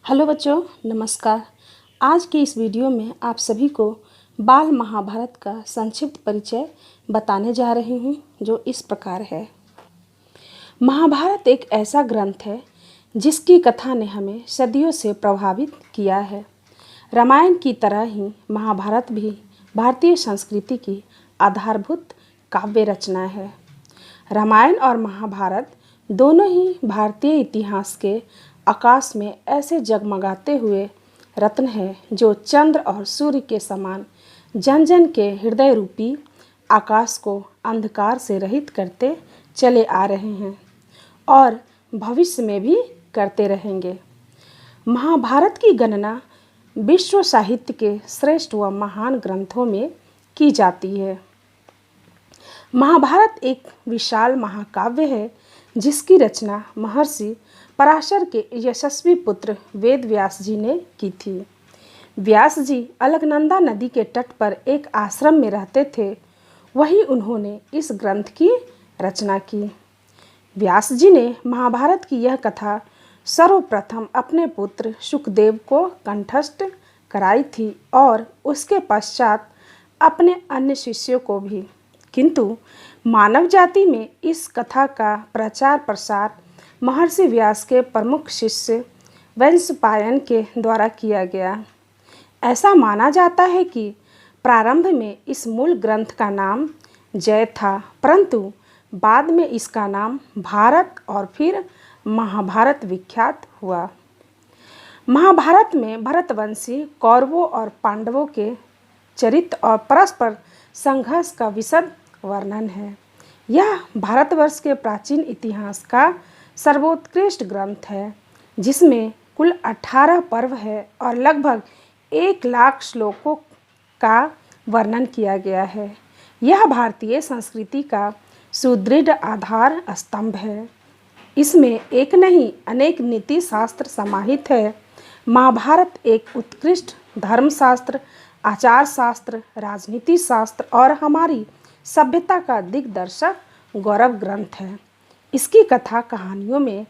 Hello बच्चों, नमस्कार। आज की इस वीडियो में आप सभी को बाल महाभारत का संक्षिप्त परिचय बताने जा रही हूँ, जो इस प्रकार है। महाभारत एक ऐसा ग्रंथ है जिसकी कथा ने हमें सदियों से प्रभावित किया है। रामायण की तरह ही महाभारत भी भारतीय संस्कृति की आधारभूत काव्य रचना है। रामायण और महाभारत दोनों ही भारतीय इतिहास के आकाश में ऐसे जगमगाते हुए रत्न हैं जो चंद्र और सूर्य के समान जन जन के हृदय रूपी आकाश को अंधकार से रहित करते चले आ रहे हैं और भविष्य में भी करते रहेंगे। महाभारत की गणना विश्व साहित्य के श्रेष्ठ व महान ग्रंथों में की जाती है। महाभारत एक विशाल महाकाव्य है जिसकी रचना महर्षि पराशर के यशस्वी पुत्र वेद व्यास जी ने की थी। व्यास जी अलकनंदा नदी के तट पर एक आश्रम में रहते थे। वहीं उन्होंने इस ग्रंथ की रचना की। व्यास जी ने महाभारत की यह कथा सर्वप्रथम अपने पुत्र सुखदेव को कंठस्थ कराई थी और उसके पश्चात अपने अन्य शिष्यों को भी। किंतु मानव जाति में इस कथा का प्रचार प्रसार महर्षि व्यास के प्रमुख शिष्य वैशंपायन के द्वारा किया गया। ऐसा माना जाता है कि प्रारंभ में इस मूल ग्रंथ का नाम जय था, परंतु बाद में इसका नाम भारत और फिर महाभारत विख्यात हुआ। महाभारत में भरतवंशी कौरवों और पांडवों के चरित्र और परस्पर संघर्ष का विशद वर्णन है। यह भारतवर्ष के प्राचीन इतिहास का सर्वोत्कृष्ट ग्रंथ है, जिसमें कुल 18 पर्व है और लगभग 1 लाख श्लोकों का वर्णन किया गया है। यह भारतीय संस्कृति का सुदृढ़ आधार स्तंभ है। इसमें एक नहीं अनेक नीति शास्त्र समाहित है। महाभारत एक उत्कृष्ट धर्मशास्त्र, आचार शास्त्र, राजनीति शास्त्र और हमारी सभ्यता का दिग्दर्शक गौरव ग्रंथ है। इसकी कथा कहानियों में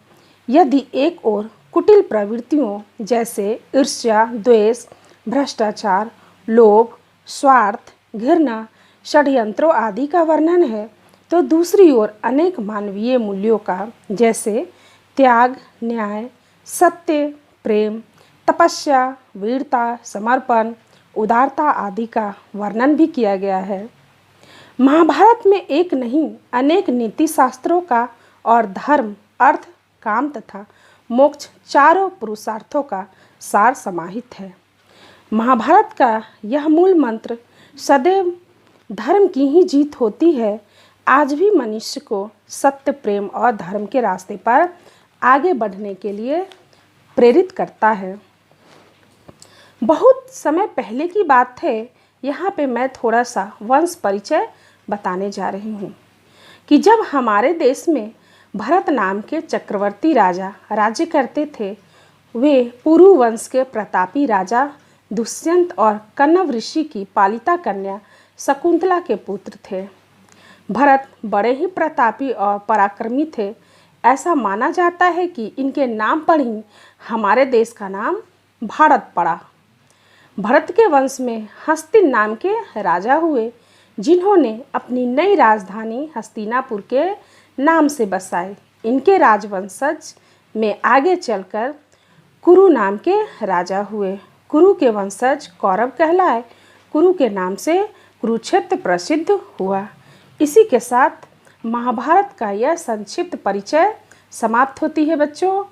यदि एक ओर कुटिल प्रवृत्तियों जैसे ईर्ष्या, द्वेष, भ्रष्टाचार, लोभ, स्वार्थ, घृणा, षड्यंत्रों आदि का वर्णन है, तो दूसरी ओर अनेक मानवीय मूल्यों का जैसे त्याग, न्याय, सत्य, प्रेम, तपस्या, वीरता, समर्पण, उदारता आदि का वर्णन भी किया गया है। महाभारत में एक नहीं अनेक नीति शास्त्रों का और धर्म, अर्थ, काम तथा मोक्ष चारों पुरुषार्थों का सार समाहित है। महाभारत का यह मूल मंत्र सदैव धर्म की ही जीत होती है आज भी मनुष्य को सत्य, प्रेम और धर्म के रास्ते पर आगे बढ़ने के लिए प्रेरित करता है। बहुत समय पहले की बात है। यहाँ पे मैं थोड़ा सा वंश परिचय बताने जा रही हूँ कि जब हमारे देश में भरत नाम के चक्रवर्ती राजा राज्य करते थे, वे पुरु वंश के प्रतापी राजा दुष्यंत और कण्व ऋषि की पालिता कन्या शकुंतला के पुत्र थे। भरत बड़े ही प्रतापी और पराक्रमी थे। ऐसा माना जाता है कि इनके नाम पर ही हमारे देश का नाम भारत पड़ा। भरत के वंश में हस्तिन नाम के राजा हुए, जिन्होंने अपनी नई राजधानी हस्तिनापुर के नाम से बसाई। इनके राजवंशज में आगे चलकर कुरु नाम के राजा हुए। कुरु के वंशज कौरव कहलाए। कुरु के नाम से कुरुक्षेत्र प्रसिद्ध हुआ। इसी के साथ महाभारत का यह संक्षिप्त परिचय समाप्त होती है बच्चों।